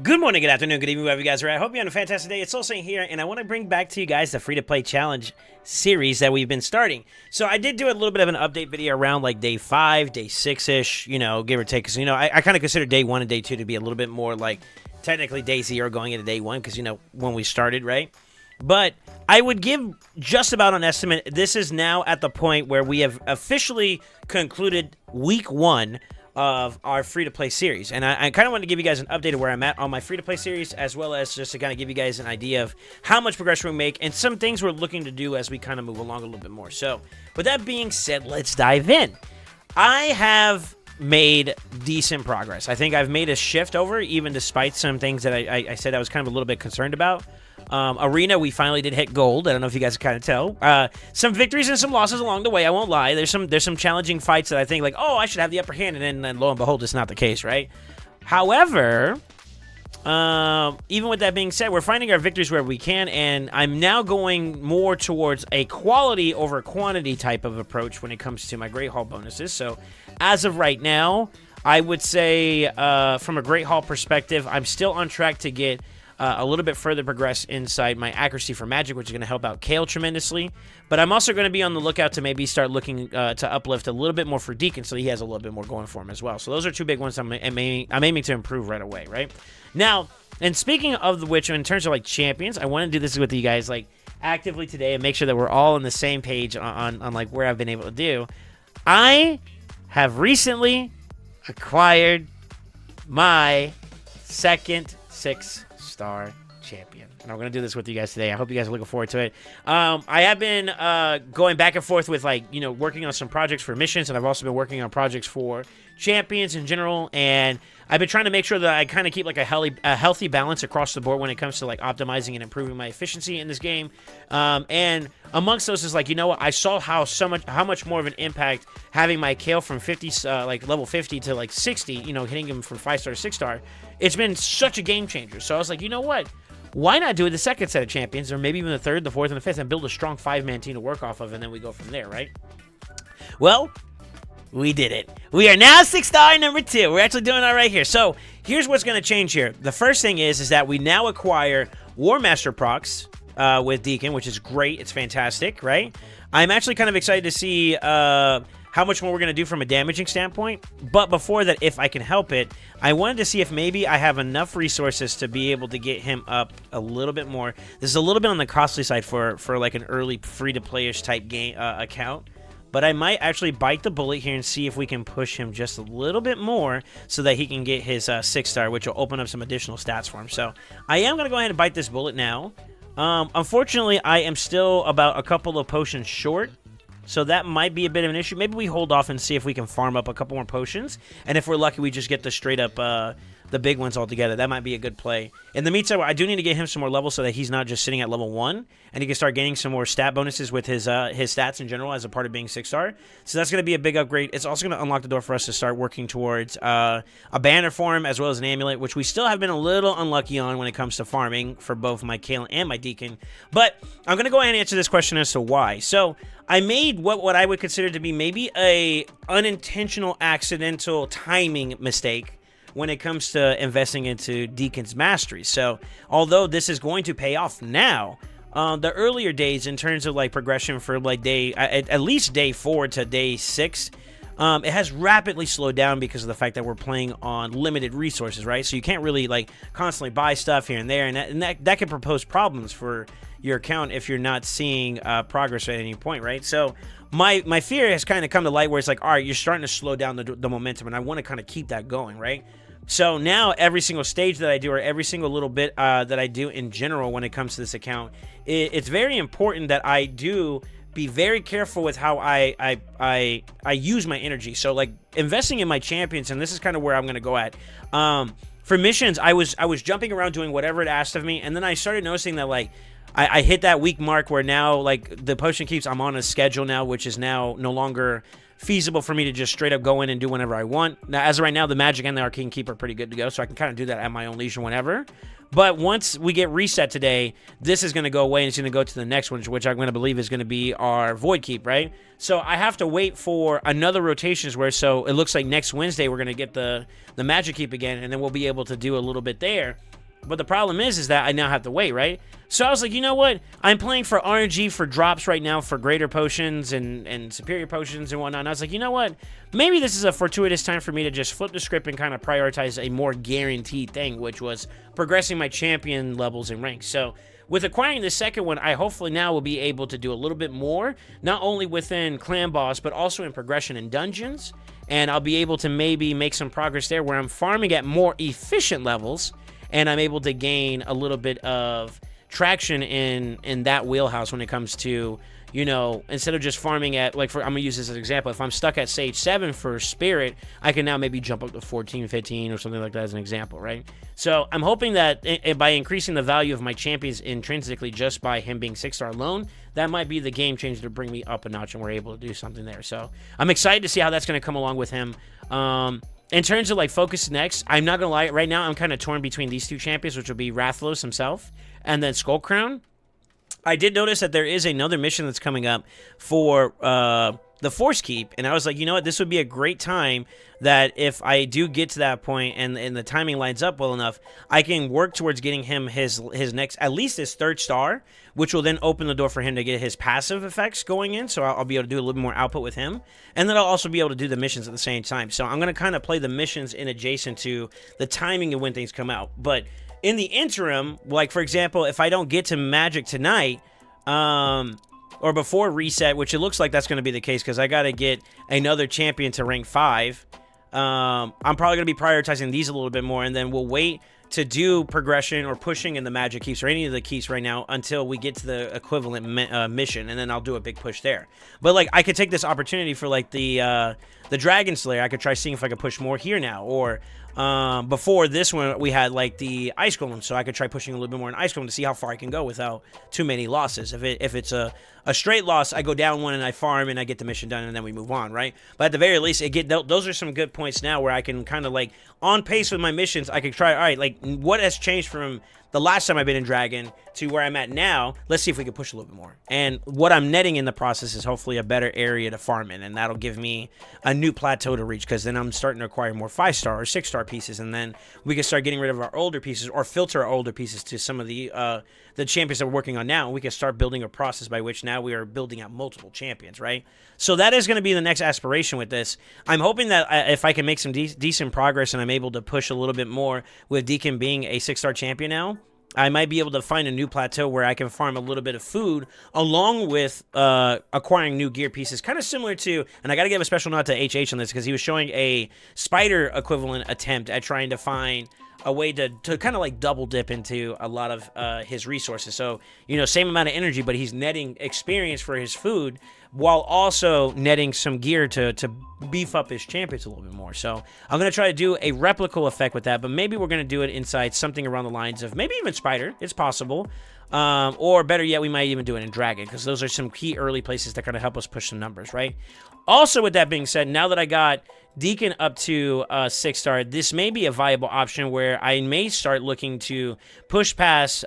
Good morning, good afternoon, good evening, wherever you guys are at. I hope you're having a fantastic day. It's SoulSaint here, and I want to bring back to you guys the free-to-play challenge series that we've been starting. So I did do a little bit of an update video around like day 5, day 6-ish, give or take. Because, I kind of consider day 1 and day 2 to be a little bit more like technically day 0 going into day 1 because, when we started, right? But I would give just about an estimate. This is now at the point where we have officially concluded week 1 of our free-to-play series. And I kind of wanted to give you guys an update of where I'm at on my free-to-play series, as well as just to kind of give you guys an idea of how much progression we make and some things we're looking to do as we kind of move along a little bit more. So with that being said, let's dive in. I have made decent progress. I think I've made a shift over, even despite some things that I said I was kind of a little bit concerned about. Arena, we finally did hit gold. I don't know if you guys can kind of tell. Some victories and some losses along the way. I won't lie. There's some challenging fights that I think like, oh, I should have the upper hand, and then lo and behold, it's not the case, right? However, even with that being said, we're finding our victories where we can, and I'm now going more towards a quality over quantity type of approach when it comes to my Great Hall bonuses. So as of right now, I would say from a Great Hall perspective, I'm still on track to get a little bit further progress inside my accuracy for magic, which is going to help out Kale tremendously. But I'm also going to be on the lookout to maybe start looking to uplift a little bit more for Deacon, so he has a little bit more going for him as well. So those are two big ones I'm aiming to improve right away, right? Now, and speaking of which, in terms of like champions, I want to do this with you guys like actively today and make sure that we're all on the same page on like where I've been able to do. I have recently acquired my second 6-star champion, and I'm going to do this with you guys today. I hope you guys are looking forward to it. I have been going back and forth with working on some projects for missions, and I've also been working on projects for champions in general, and I've been trying to make sure that I kind of keep like a healthy balance across the board when it comes to like optimizing and improving my efficiency in this game. And amongst those is like, I saw how much more of an impact having my Kale from 50 level 50 to like 60, hitting him from 5-star to 6-star. It's been such a game changer. So I was like, you know what? Why not do it the second set of champions, or maybe even the third, the fourth, and the fifth, and build a strong 5-man team to work off of, and then we go from there, right? Well, we did it. We are now 6-star number 2. We're actually doing all right here. So here's what's going to change here. The first thing is that we now acquire War Master procs with Deacon, which is great. It's fantastic, right? I'm actually kind of excited to see how much more we're going to do from a damaging standpoint. But before that, if I can help it, I wanted to see if maybe I have enough resources to be able to get him up a little bit more. This is a little bit on the costly side for like an early free-to-play-ish type game account. But I might actually bite the bullet here and see if we can push him just a little bit more so that he can get his 6-star, which will open up some additional stats for him. So I am going to go ahead and bite this bullet now. Unfortunately, I am still about a couple of potions short, so that might be a bit of an issue. Maybe we hold off and see if we can farm up a couple more potions, and if we're lucky, we just get the straight up the big ones all together. That might be a good play. In the meantime, I do need to get him some more levels so that he's not just sitting at level 1, and he can start gaining some more stat bonuses with his stats in general as a part of being 6-star. So that's going to be a big upgrade. It's also going to unlock the door for us to start working towards a banner for him, as well as an amulet, which we still have been a little unlucky on when it comes to farming for both my Kale and my Deacon. But I'm going to go ahead and answer this question as to why. So I made what I would consider to be maybe a unintentional, accidental timing mistake when it comes to investing into Deacon's mastery. So although this is going to pay off now, the earlier days in terms of like progression for like at least day 4 to day 6, it has rapidly slowed down because of the fact that we're playing on limited resources, right? So you can't really like constantly buy stuff here and there, and that can propose problems for your account if you're not seeing progress at any point, right? So my fear has kind of come to light where it's like, all right, you're starting to slow down the momentum, and I want to kind of keep that going, right? So now every single stage that I do, or every single little bit that I do in general when it comes to this account, it's very important that I do be very careful with how I use my energy. So like investing in my champions, and this is kind of where I'm going to go at. For missions, I was jumping around doing whatever it asked of me, and then I started noticing that like I hit that week mark where now like the potion keeps, I'm on a schedule now, which is now no longer feasible for me to just straight up go in and do whenever I want. Now, as of right now, the Magic and the Arcane Keep are pretty good to go, so I can kind of do that at my own leisure whenever. But once we get reset today, this is going to go away, and it's going to go to the next one, which I'm going to believe is going to be our Void Keep, right? So I have to wait for another rotations where, so it looks like next Wednesday we're going to get the Magic Keep again, and then we'll be able to do a little bit there. But the problem is that I now have to wait, right? So I was like, you know what? I'm playing for RNG for drops right now for greater potions and superior potions and whatnot. And I was like, you know what? Maybe this is a fortuitous time for me to just flip the script and kind of prioritize a more guaranteed thing, which was progressing my champion levels and ranks. So with acquiring the second one, I hopefully now will be able to do a little bit more, not only within clan boss, but also in progression in dungeons. And I'll be able to maybe make some progress there where I'm farming at more efficient levels, and I'm able to gain a little bit of traction in that wheelhouse when it comes to, you know, instead of just farming at, like, I'm gonna use this as an example. If I'm stuck at stage 7 for spirit, I can now maybe jump up to 14, 15 or something like that as an example, right? So I'm hoping that by increasing the value of my champions intrinsically just by him being 6-star alone, that might be the game changer to bring me up a notch and we're able to do something there. So I'm excited to see how that's going to come along with him. In terms of like focus next, I'm not gonna lie, right now I'm kind of torn between these two champions, which will be Rathalos himself and then Skullcrown. I did notice that there is another mission that's coming up for the Force Keep, and I was like, you know what, this would be a great time that if I do get to that point and the timing lines up well enough, I can work towards getting him his next, at least his 3rd star, which will then open the door for him to get his passive effects going in, so I'll be able to do a little bit more output with him, and then I'll also be able to do the missions at the same time. So I'm going to kind of play the missions in adjacent to the timing of when things come out. But in the interim, like for example, if I don't get to Magic tonight, or before reset, which it looks like that's going to be the case because I got to get another champion to rank 5. I'm probably going to be prioritizing these a little bit more, and then we'll wait to do progression or pushing in the magic keeps or any of the keeps right now until we get to the equivalent mission, and then I'll do a big push there. But like I could take this opportunity for like the Dragon Slayer. I could try seeing if I could push more here now, or before this one we had like the Ice Golem, so I could try pushing a little bit more in Ice Golem to see how far I can go without too many losses. If it's a straight loss, I go down one and I farm and I get the mission done and then we move on, right? But at the very least, those are some good points now where I can kind of like on pace with my missions. I could try, all right, like what has changed from the last time I've been in Dragon to where I'm at now. Let's see if we can push a little bit more. And what I'm netting in the process is hopefully a better area to farm in, and that'll give me a new plateau to reach, because then I'm starting to acquire more 5-star or 6-star pieces, and then we can start getting rid of our older pieces or filter our older pieces to some of the champions that we're working on now, and we can start building a process by which now we are building out multiple champions, right? So that is going to be the next aspiration with this. I'm hoping that if I can make some decent progress and I'm able to push a little bit more with Deacon being a 6-star champion now, I might be able to find a new plateau where I can farm a little bit of food along with acquiring new gear pieces. Kind of similar to, and I got to give a special nod to HH on this because he was showing a spider equivalent attempt at trying to find a way to kind of like double dip into a lot of his resources. So, you know, same amount of energy, but he's netting experience for his food while also netting some gear to beef up his champions a little bit more. So I'm going to try to do a replicable effect with that, but maybe we're going to do it inside something around the lines of maybe even Spider. It's possible. Or better yet, we might even do it in Dragon, because those are some key early places that kind of help us push some numbers, right? Also, with that being said, now that I got Deacon up to 6-star, this may be a viable option where I may start looking to push past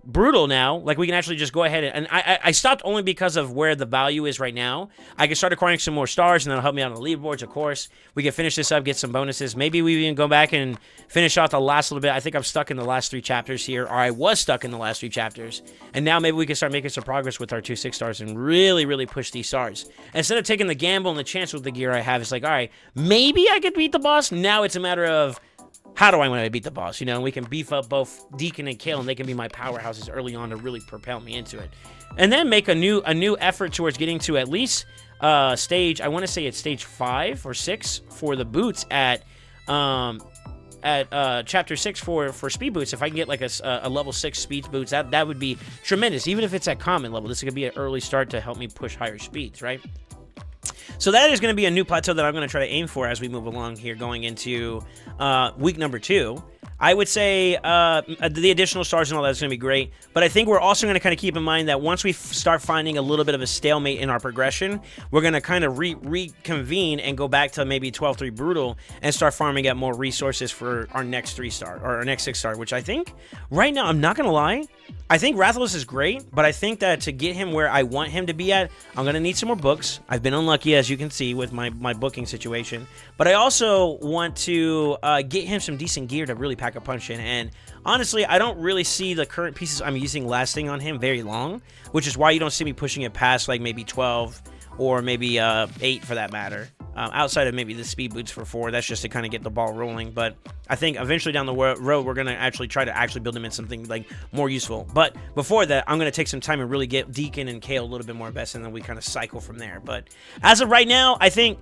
Brutal now. Like, we can actually just go ahead and I stopped only because of where the value is right now. I can start acquiring some more stars, and that'll help me out on the leaderboards, of course. We can finish this up, get some bonuses. Maybe we even go back and finish off the last little bit. I think I'm stuck in the last 3 chapters here, or I was stuck in the last 3 chapters. And now maybe we can start making some progress with our 2 6-stars and really, really push these stars. Instead of taking the gamble and the chance with the gear I have, it's like, all right, maybe I could beat the boss. Now it's a matter of, how do I want to beat the boss? You know, and we can beef up both Deacon and Kale, and they can be my powerhouses early on to really propel me into it. And then make a new effort towards getting to at least stage, I want to say it's stage 5 or 6 for the boots at chapter 6 for speed boots. If I can get like a level 6 speed boots, that would be tremendous. Even if it's at common level, this could be an early start to help me push higher speeds, right? So that is going to be a new plateau that I'm going to try to aim for as we move along here, going into week number 2. I would say the additional stars and all that is going to be great, but I think we're also going to kind of keep in mind that once we start finding a little bit of a stalemate in our progression, we're going to kind of reconvene and go back to maybe 12-3 Brutal and start farming out more resources for our next 3-star or our next 6-star, which I think right now, I'm not going to lie, I think Rathalos is great, but I think that to get him where I want him to be at, I'm going to need some more books. I've been unlucky, as you can see, with my booking situation, but I also want to get him some decent gear to really pack pack a punch in. And honestly, I don't really see the current pieces I'm using lasting on him very long, which is why you don't see me pushing it past like maybe 12 or maybe 8 for that matter. Outside of maybe the speed boots for 4, that's just to kind of get the ball rolling. But I think eventually down the road, we're going to actually try to build him in something like more useful. But before that, I'm going to take some time and really get Deacon and Kale a little bit more best, and then we kind of cycle from there. But as of right now, I think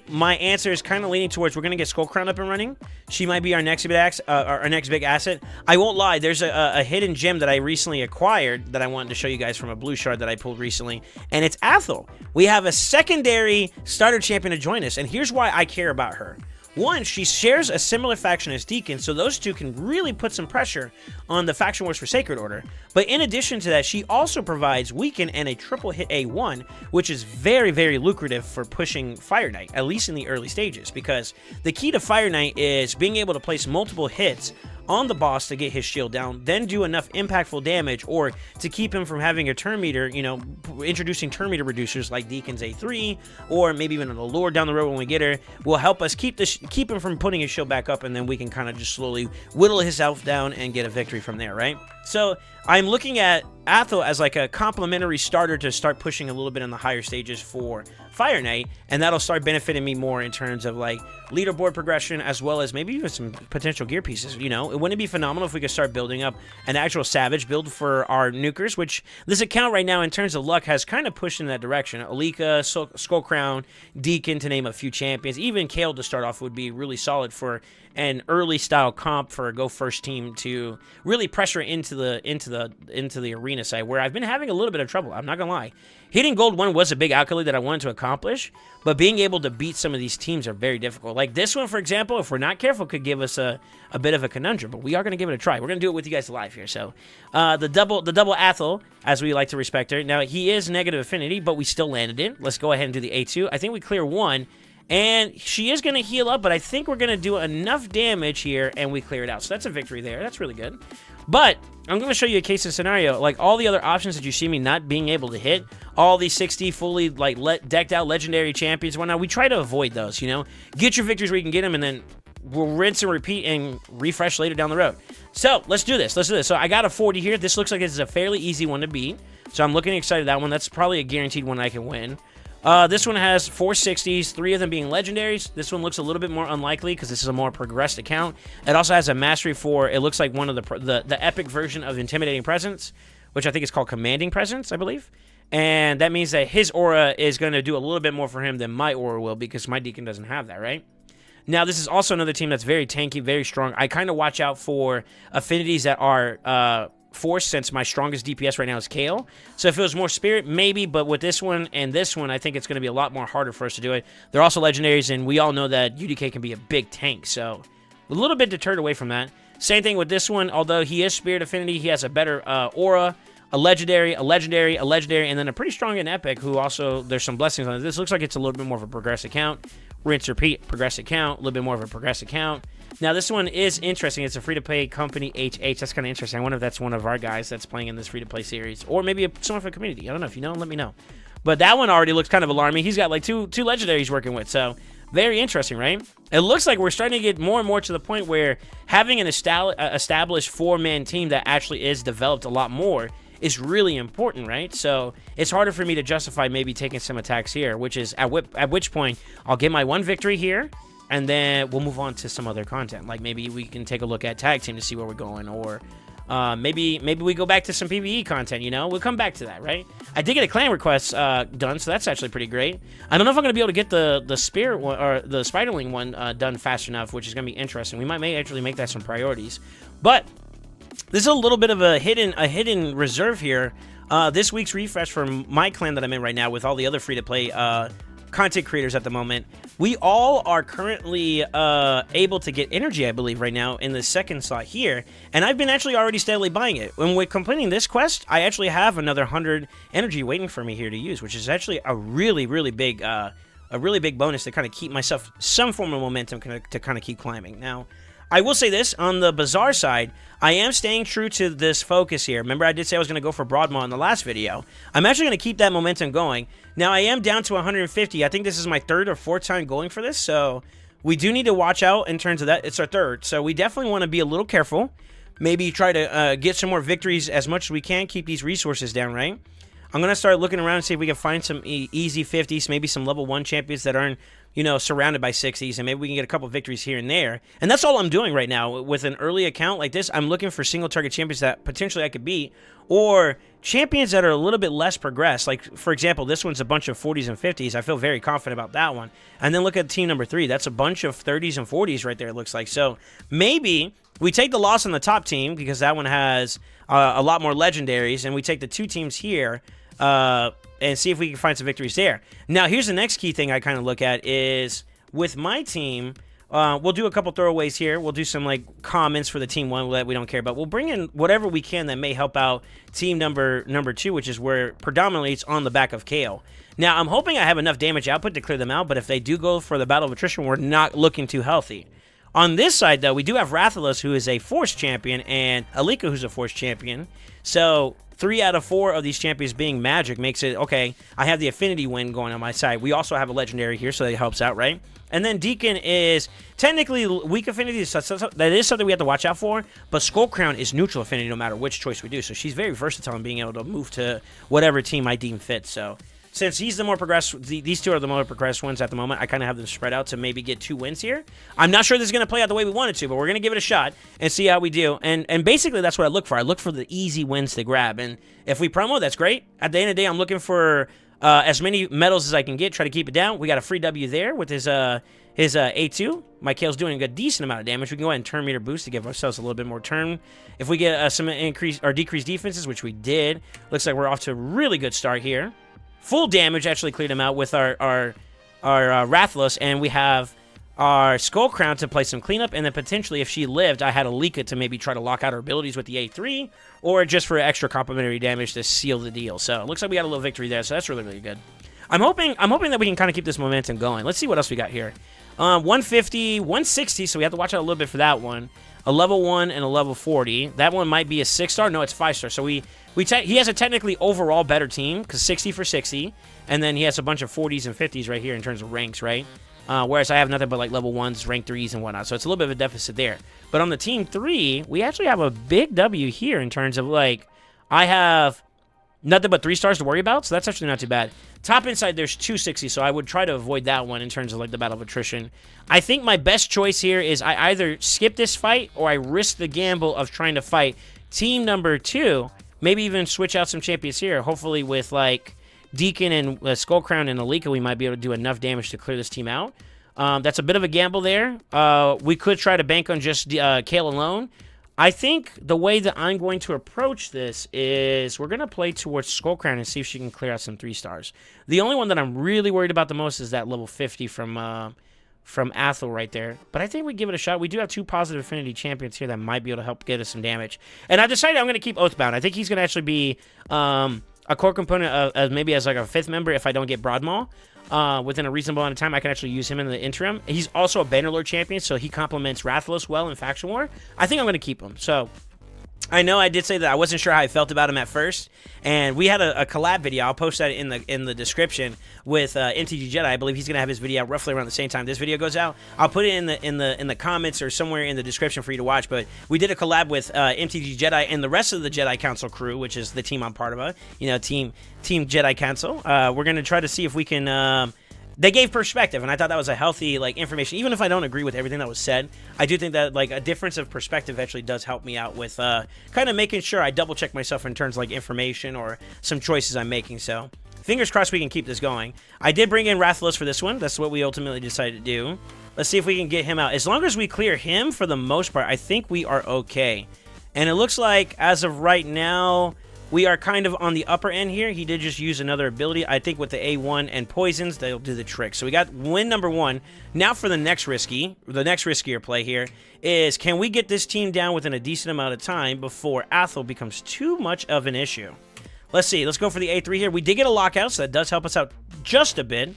my answer is kind of leaning towards we're going to get Skull Crown up and running. She might be our next big asset. I won't lie. There's a hidden gem that I recently acquired that I wanted to show you guys from a blue shard that I pulled recently, and it's Athel. We have a secondary starter champion to join us, and here's why I care about her. One, she shares a similar faction as Deacon, so those two can really put some pressure on the faction wars for Sacred Order. But in addition to that, she also provides Weaken and a triple hit A1, which is very, very lucrative for pushing Fire Knight, at least in the early stages, because the key to Fire Knight is being able to place multiple hits on the boss to get his shield down, then do enough impactful damage, or to keep him from having a turn meter, you know, introducing turn meter reducers like Deacon's A3, or maybe even an Allure down the road when we get her, will help us keep him from putting his shield back up, and then we can kind of just slowly whittle his health down and get a victory from there, right? So I'm looking at Athel as like a complementary starter to start pushing a little bit in the higher stages for Fire Knight, and that'll start benefiting me more in terms of like leaderboard progression, as well as maybe even some potential gear pieces. You know, wouldn't it be phenomenal if we could start building up an actual Savage build for our nukers, which this account right now in terms of luck has kind of pushed in that direction. Alika, Skull Crown, Deacon, to name a few champions. Even Kale to start off would be really solid for an early style comp for a go first team to really pressure into the arena side, where I've been having a little bit of trouble. I'm not gonna lie. Hitting Gold 1 was a big accolade that I wanted to accomplish, but being able to beat some of these teams are very difficult. Like this one, for example, if we're not careful, could give us a bit of a conundrum, but we are going to give it a try. We're going to do it with you guys live here. So the double Athel, as we like to respect her. Now, he is negative affinity, but we still landed it. Let's go ahead and do the A2. I think we clear 1, and she is going to heal up, but I think we're going to do enough damage here, and we clear it out. So that's a victory there. That's really good. But I'm going to show you a case and scenario. Like all the other options that you see me not being able to hit, all these 60 fully like decked out legendary champions and whatnot, we try to avoid those, you know? Get your victories where you can get them, and then we'll rinse and repeat and refresh later down the road. So let's do this. Let's do this. So I got a 40 here. This looks like it's a fairly easy one to beat. So I'm looking excited at that one. That's probably a guaranteed one I can win. This one has 4 60s, 3 of them being legendaries. This one looks a little bit more unlikely because this is a more progressed account. It also has a mastery for, it looks like one of the epic version of Intimidating Presence, which I think is called Commanding Presence, I believe. And that means that his aura is going to do a little bit more for him than my aura will, because my Deacon doesn't have that, right? Now, this is also another team that's very tanky, very strong. I kind of watch out for affinities that are Force, since my strongest DPS right now is Kale. So if it was more Spirit, maybe, but with this one and this one, I think it's going to be a lot more harder for us to do it. They're also legendaries, and we all know that UDK can be a big tank, so a little bit deterred away from that. Same thing with this one. Although he is Spirit Affinity, he has a better aura, a legendary, and then a pretty strong and epic, who also, there's some blessings on it. This looks like it's a little bit more of a progress account. Rinse, repeat, progress account, a little bit more of a progress account. Now, this one is interesting. It's a free-to-play company, HH. That's kind of interesting. I wonder if that's one of our guys that's playing in this free-to-play series, or maybe someone from the community. I don't know. If you know, let me know. But that one already looks kind of alarming. He's got like two legendaries working with, so very interesting, right? It looks like we're starting to get more and more to the point where having an established 4-man team that actually is developed a lot more is really important, right? So it's harder for me to justify maybe taking some attacks here, which is at which point I'll get my 1 victory here, and then we'll move on to some other content. Like maybe we can take a look at tag team to see where we're going, or maybe we go back to some PvE content, you know? We'll come back to that, right? I did get a clan request done, so that's actually pretty great. I don't know if I'm going to be able to get the Spirit one, or the Spiderling one done fast enough, which is going to be interesting. We may actually make that some priorities. But this is a little bit of a hidden reserve here. This week's refresh for my clan that I'm in right now, with all the other free-to-play content creators at the moment, we all are currently able to get energy, I believe, right now in the second slot here, and I've been actually already steadily buying it. When we're completing this quest, I actually have another 100 energy waiting for me here to use, which is actually a really big bonus to kind of keep myself some form of momentum to kind of keep climbing. Now, I will say this, on the Bazaar side, I am staying true to this focus here. Remember, I did say I was going to go for Broadmaw in the last video. I'm actually going to keep that momentum going. Now, I am down to 150. I think this is my 3rd or 4th time going for this, so we do need to watch out in terms of that. It's our third, so we definitely want to be a little careful. Maybe try to get some more victories as much as we can. Keep these resources down, right? I'm going to start looking around and see if we can find some easy 50s, maybe some level 1 champions that aren't, you know, surrounded by 60s, and maybe we can get a couple victories here and there. And that's all I'm doing right now. With an early account like this, I'm looking for single target champions that potentially I could beat, or champions that are a little bit less progressed. Like, for example, this one's a bunch of 40s and 50s. I feel very confident about that one. And then look at team number 3. That's a bunch of 30s and 40s right there, it looks like. So maybe we take the loss on the top team because that one has a lot more legendaries, and we take the 2 teams here and see if we can find some victories there. Now, here's the next key thing I kind of look at is with my team, we'll do a couple throwaways here. We'll do some like comments for the team 1 that we don't care about. We'll bring in whatever we can that may help out team number 2, which is where predominantly it's on the back of Kale. Now, I'm hoping I have enough damage output to clear them out, but if they do go for the Battle of Attrition, we're not looking too healthy. On this side, though, we do have Rathalos, who is a Force champion, and Alika, who's a Force champion. So 3 out of 4 of these champions being magic makes it, okay, I have the affinity win going on my side. We also have a legendary here, so that helps out, right? And then Deacon is technically weak affinity. So that is something we have to watch out for. But Skull Crown is neutral affinity no matter which choice we do. So she's very versatile in being able to move to whatever team I deem fit. So since he's the more progressed, these 2 are the more progressed ones at the moment, I kind of have them spread out to maybe get 2 wins here. I'm not sure this is going to play out the way we want it to, but we're going to give it a shot and see how we do. And basically, that's what I look for. I look for the easy wins to grab. And if we promo, that's great. At the end of the day, I'm looking for as many medals as I can get, try to keep it down. We got a free W there with his A2. My Kale's doing a decent amount of damage. We can go ahead and turn meter boost to give ourselves a little bit more turn. If we get some increase or decreased defenses, which we did, looks like we're off to a really good start here. Full damage actually cleared him out with our Rathalos, and we have our Skull Crown to play some cleanup, and then potentially if she lived, I had Alika to maybe try to lock out her abilities with the A3, or just for extra complementary damage to seal the deal. So it looks like we got a little victory there, so that's really, really good. I'm hoping that we can kind of keep this momentum going. Let's see what else we got here. 150, 160, so we have to watch out a little bit for that one. A level 1 and a level 40. That one might be a 6-star. No, it's 5-star. So he has a technically overall better team, because 60 for 60, and then he has a bunch of 40s and 50s right here in terms of ranks, right? Whereas I have nothing but like level 1s, rank 3s, and whatnot. So it's a little bit of a deficit there. But on the team 3, we actually have a big W here in terms of like, I have nothing but 3 stars to worry about, so that's actually not too bad. Top inside, there's 260, so I would try to avoid that one in terms of like the Battle of Attrition. I think my best choice here is I either skip this fight or I risk the gamble of trying to fight team number 2. Maybe even switch out some champions here. Hopefully with like Deacon and Skull Crown and Alika, we might be able to do enough damage to clear this team out. That's a bit of a gamble there. We could try to bank on just Kale alone. I think the way that I'm going to approach this is we're going to play towards Skull Crown and see if she can clear out some 3 stars. The only one that I'm really worried about the most is that level 50 from Athel right there. But I think we give it a shot. We do have 2 positive affinity champions here that might be able to help get us some damage. And I decided I'm going to keep Oathbound. I think he's going to actually be a core component of maybe as like a 5th member if I don't get Broadmaw. Within a reasonable amount of time, I can actually use him in the interim. He's also a Bannerlord champion, so he complements Rathalos well in Faction War. I think I'm going to keep him. So I know I did say that I wasn't sure how I felt about him at first, and we had a collab video. I'll post that in the description with MTG Jedi. I believe he's gonna have his video out roughly around the same time this video goes out. I'll put it in the comments or somewhere in the description for you to watch. But we did a collab with MTG Jedi and the rest of the Jedi Council crew, which is the team I'm part of. Team Jedi Council. We're gonna try to see if we can. They gave perspective, and I thought that was a healthy information. Even if I don't agree with everything that was said, I do think that a difference of perspective actually does help me out with kind of making sure I double check myself in terms of information or some choices I'm making. So fingers crossed we can keep this going. I did bring in Rathalos for this one. That's what we ultimately decided to do. Let's see if we can get him out. As long as we clear him for the most part, I think we are okay. And it looks like as of right now, we are kind of on the upper end here. He did just use another ability. I think with the A1 and poisons, they'll do the trick. So we got win number 1. Now for the next riskier play here is, can we get this team down within a decent amount of time before Athel becomes too much of an issue? Let's see. Let's go for the A3 here. We did get a lockout, so that does help us out just a bit.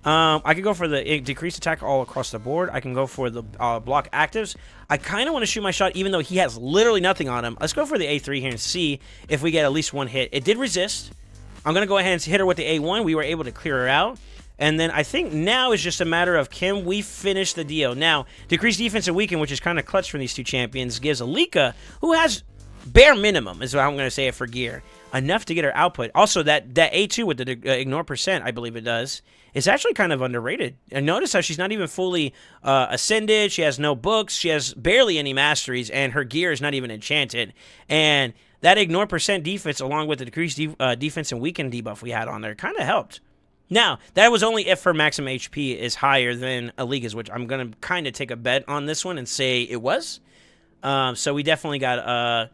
I could go for the decreased attack all across the board. I can go for the block actives. I kind of want to shoot my shot even though he has literally nothing on him. Let's go for the A3 here and see if we get at least one hit. It did resist. I'm going to go ahead and hit her with the A1. We were able to clear her out. And then I think now is just a matter of can we finish the deal. Now, decreased defense and weaken, which is kind of clutch from these two champions, gives Alika, who has bare minimum, is what I'm going to say it for gear, enough to get her output. Also, that A2 with the ignore percent, I believe it does, is actually kind of underrated. And notice how she's not even fully ascended. She has no books. She has barely any masteries, and her gear is not even enchanted. And that ignore percent defense, along with the decreased defense and weaken debuff we had on there, kind of helped. Now, that was only if her maximum HP is higher than Alika's, which I'm going to kind of take a bet on this one and say it was. So we definitely got a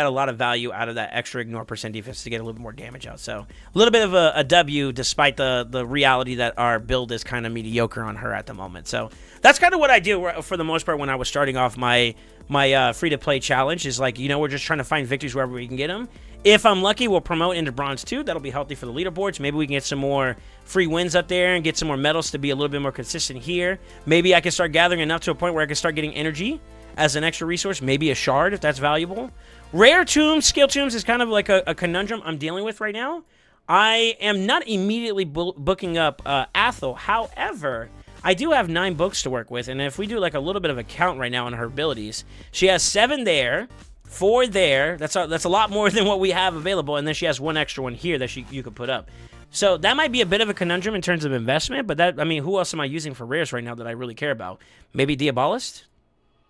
lot of value out of that extra ignore percent defense to get a little bit more damage out. So a little bit of a W, despite the reality that our build is kind of mediocre on her at the moment. So that's kind of what I do for the most part when I was starting off my free-to-play challenge, is like, we're just trying to find victories wherever we can get them. If I'm lucky, we'll promote into Bronze 2. That'll be healthy for the leaderboards. Maybe we can get some more free wins up there and get some more medals to be a little bit more consistent here. Maybe I can start gathering enough to a point where I can start getting energy as an extra resource. Maybe a shard, if that's valuable. Rare tombs, skill tombs is kind of like a conundrum I'm dealing with right now. I am not immediately booking up Athel. However, I do have 9 books to work with, and if we do like a little bit of a count right now on her abilities, she has 7 there, 4 there. That's a lot more than what we have available, and then she has 1 extra one here that you could put up. So that might be a bit of a conundrum in terms of investment, but who else am I using for rares right now that I really care about? Maybe Diabolist?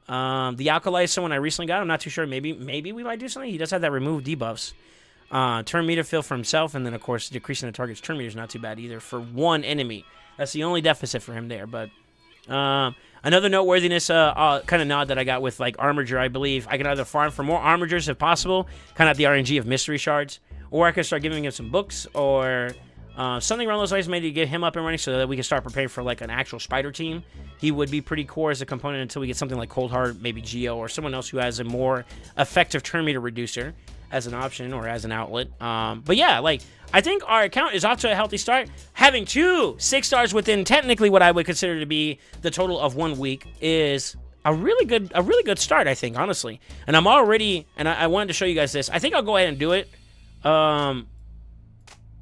The Alkali is someone I recently got. I'm not too sure. Maybe we might do something. He does have that remove debuffs. Turn meter fill for himself, and then, of course, decreasing the target's turn meter is not too bad either for 1 enemy. That's the only deficit for him there, but another noteworthiness kind of nod that I got with like Armager, I believe I can either farm for more Armagers if possible, kind of the RNG of mystery shards, or I can start giving him some books or something around those lines, maybe to get him up and running so that we can start preparing for like an actual spider team. He would be pretty core as a component until we get something like Cold Heart, maybe Geo, or someone else who has a more effective turn meter reducer as an option or as an outlet. But yeah, like, I think our account is off to a healthy start. Having 2 6 stars within technically what I would consider to be the total of 1 week is a really good start, I think, honestly. And I'm already, and I wanted to show you guys this. I think I'll go ahead and do it.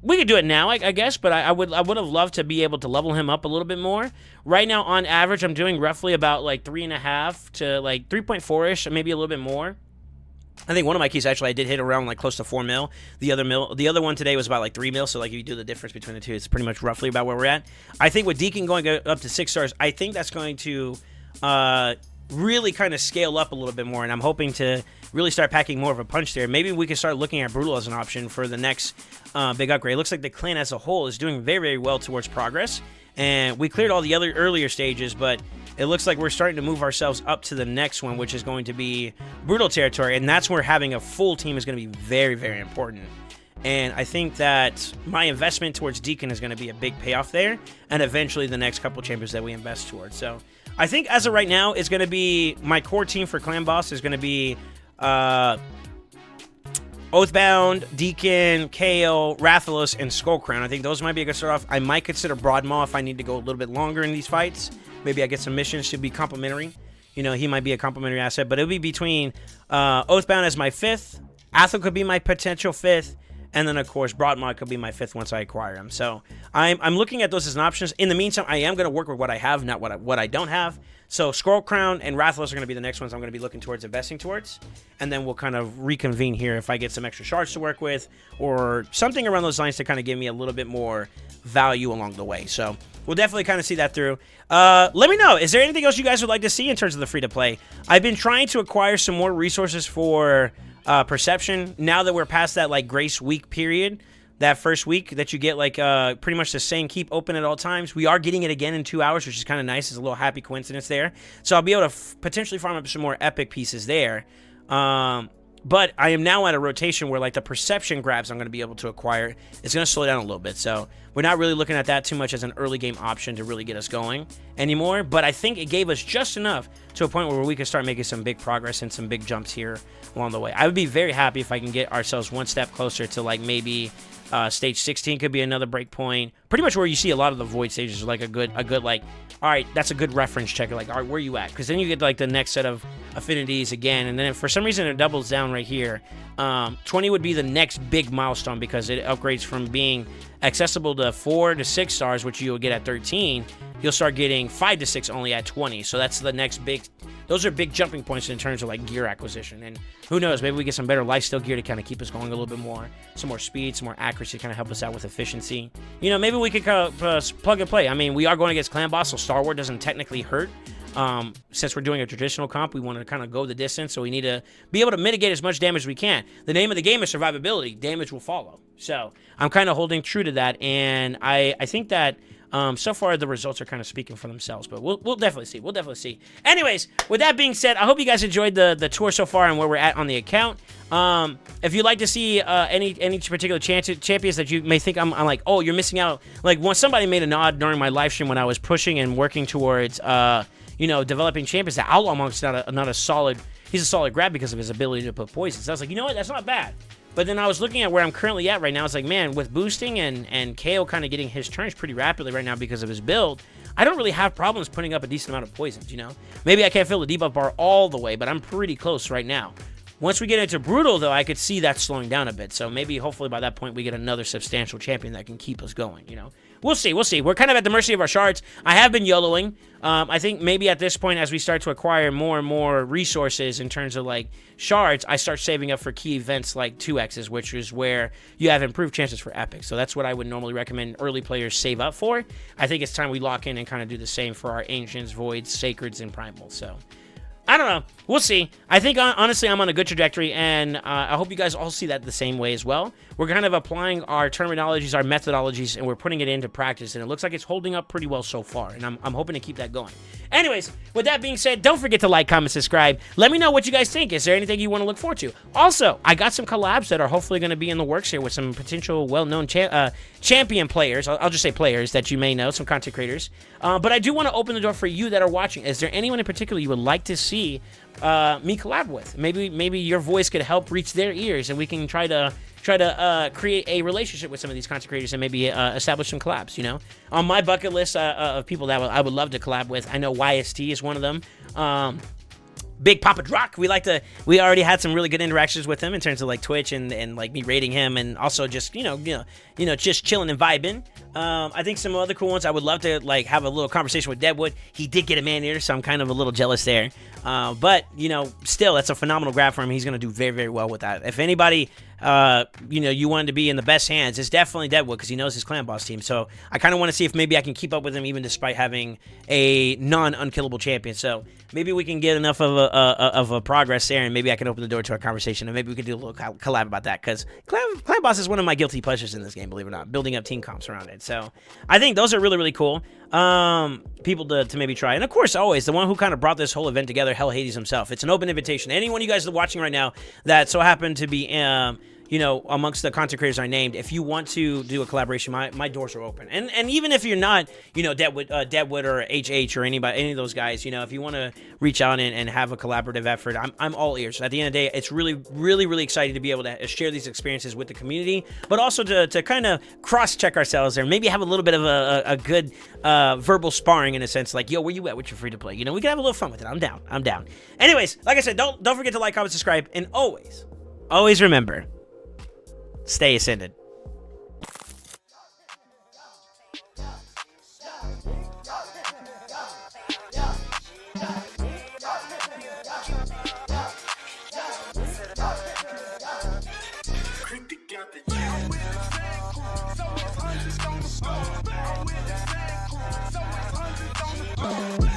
We could do it now, I guess, but I would have loved to be able to level him up a little bit more. Right now, on average, I'm doing roughly about like 3.5 to like 3.4-ish, maybe a little bit more. I think one of my keys, actually, I did hit around like close to 4 mil. The other one today was about like 3 mil, so like if you do the difference between the two, it's pretty much roughly about where we're at. I think with Deacon going up to 6 stars, I think that's going to really kind of scale up a little bit more, and I'm hoping to really start packing more of a punch there. Maybe we can start looking at Brutal as an option for the next big upgrade. It looks like the clan as a whole is doing very, very well towards progress, and we cleared all the other earlier stages, but it looks like we're starting to move ourselves up to the next one, which is going to be Brutal territory, and that's where having a full team is going to be very, very important. And I think that my investment towards Deacon is going to be a big payoff there, and eventually the next couple champions that we invest towards. So I think as of right now, it's going to be my core team for Clan Boss is going to be Oathbound, Deacon, Kale, Rathalos, and Skullcrown. I think those might be a good start off. I might consider Broadmaw if I need to go a little bit longer in these fights. Maybe I get some missions to be complimentary. He might be a complimentary asset, but it'll be between Oathbound as my 5th, Athel could be my potential 5th, and then, of course, Broadmaw could be my 5th once I acquire him. So I'm looking at those as an options. In the meantime, I am going to work with what I have, not what I don't have. So Skullcrown and Rathalos are going to be the next ones I'm going to be looking towards investing towards. And then we'll kind of reconvene here if I get some extra shards to work with or something around those lines to kind of give me a little bit more value along the way. So we'll definitely kind of see that through. Let me know. Is there anything else you guys would like to see in terms of the free-to-play? I've been trying to acquire some more resources for Perception. Now that we're past that like Grace Week period, that first week that you get like pretty much the same keep open at all times. We are getting it again in 2 hours, which is kind of nice. It's a little happy coincidence there. So I'll be able to potentially farm up some more epic pieces there. But I am now at a rotation where like the perception grabs I'm going to be able to acquire is going to slow down a little bit. So we're not really looking at that too much as an early game option to really get us going anymore. But I think it gave us just enough to a point where we could start making some big progress and some big jumps here along the way. I would be very happy if I can get ourselves one step closer to like maybe stage 16 could be another break point. pretty much where you see a lot of the void stages are like a good like, all right, that's a good reference checker. Like, all right, where you at? Because then you get like the next set of affinities again, and then if for some reason it doubles down right here, 20 would be the next big milestone because it upgrades from being accessible to 4 to 6 stars, which you will get at 13. You'll start getting 5 to 6 only at 20. So that's the next big. Those are big jumping points in terms of like gear acquisition. And who knows, maybe we get some better lifesteal gear to kind of keep us going a little bit more. Some more speed, some more accuracy to kind of help us out with efficiency. You know, maybe we could kind of plug and play. I mean, we are going against Clan Boss, so Star Wars doesn't technically hurt. Since we're doing a traditional comp, we want to kind of go the distance, so we need to be able to mitigate as much damage as we can. The name of the game is survivability. Damage will follow. So I'm kind of holding true to that, and I think that so far the results are kind of speaking for themselves, but we'll definitely see. We'll definitely see. Anyways, with that being said, I hope you guys enjoyed the tour so far and where we're at on the account. If you'd like to see any particular champions that you may think I'm like, oh, you're missing out. Like, once somebody made a nod during my live stream when I was pushing and working towards you know, developing champions, that Outlaw Monk's not a solid. He's a solid grab because of his ability to put poison. So I was like, you know what, that's not bad. But then I was looking at where I'm currently at right now. It's like, man, with boosting and KO kind of getting his turns pretty rapidly right now because of his build, I don't really have problems putting up a decent amount of poisons, you know? Maybe I can't fill the debuff bar all the way, but I'm pretty close right now. Once we get into Brutal, though, I could see that slowing down a bit. So maybe, hopefully, by that point, we get another substantial champion that can keep us going, you know? We'll see. We'll see. We're kind of at the mercy of our shards. I have been YOLOing. I think maybe at this point, as we start to acquire more and more resources in terms of, like, shards, I start saving up for key events like 2Xs, which is where you have improved chances for epics. So that's what I would normally recommend early players save up for. I think it's time we lock in and kind of do the same for our Ancients, Voids, Sacreds, and Primals. So I don't know. We'll see. I think, honestly, I'm on a good trajectory, and I hope you guys all see that the same way as well. We're kind of applying our terminologies, our methodologies, and we're putting it into practice, and it looks like it's holding up pretty well so far, and I'm hoping to keep that going. Anyways, with that being said, don't forget to like, comment, subscribe. Let me know what you guys think. Is there anything you want to look forward to? Also, I got some collabs that are hopefully going to be in the works here with some potential well-known champion players. I'll just say players that you may know, some content creators. But I do want to open the door for you that are watching. Is there anyone in particular you would like to see me collab with? Maybe your voice could help reach their ears, and we can try to create a relationship with some of these content creators and maybe establish some collabs, you know? On my bucket list of people that I would love to collab with, I know YST is one of them. Big Papa Drock, we already had some really good interactions with him in terms of like Twitch and like me rating him, and also just you know just chilling and vibing. I think some other cool ones, I would love to like have a little conversation with Deadwood. He did get a man ear, so I'm kind of a little jealous there. But you know, still, that's a phenomenal grab for him. He's gonna do very, very well with that. If anybody you know, you wanted to be in the best hands, it's definitely Deadwood, because he knows his clan boss team. So I kind of want to see if maybe I can keep up with him even despite having a non-unkillable champion. So maybe we can get enough of a progress there, and maybe I can open the door to our conversation, and maybe we can do a little collab about that, because clan boss is one of my guilty pleasures in this game, believe it or not, building up team comps around it. So I think those are really, really cool people to maybe try. And of course, always the one who kind of brought this whole event together, Hell Hades himself. It's an open invitation. Anyone you guys are watching right now that so happen to be you know, amongst the content creators I named, if you want to do a collaboration, my doors are open. And even if you're not, you know, Deadwood or HH or any of those guys, you know, if you want to reach out and have a collaborative effort, I'm all ears. At the end of the day, it's really, really, really exciting to be able to share these experiences with the community, but also to kind of cross-check ourselves there, maybe have a little bit of a good verbal sparring in a sense, like, yo, where you at with your free-to-play? You know, we can have a little fun with it. I'm down. Anyways, like I said, don't forget to like, comment, subscribe, and always remember, stay ascended. So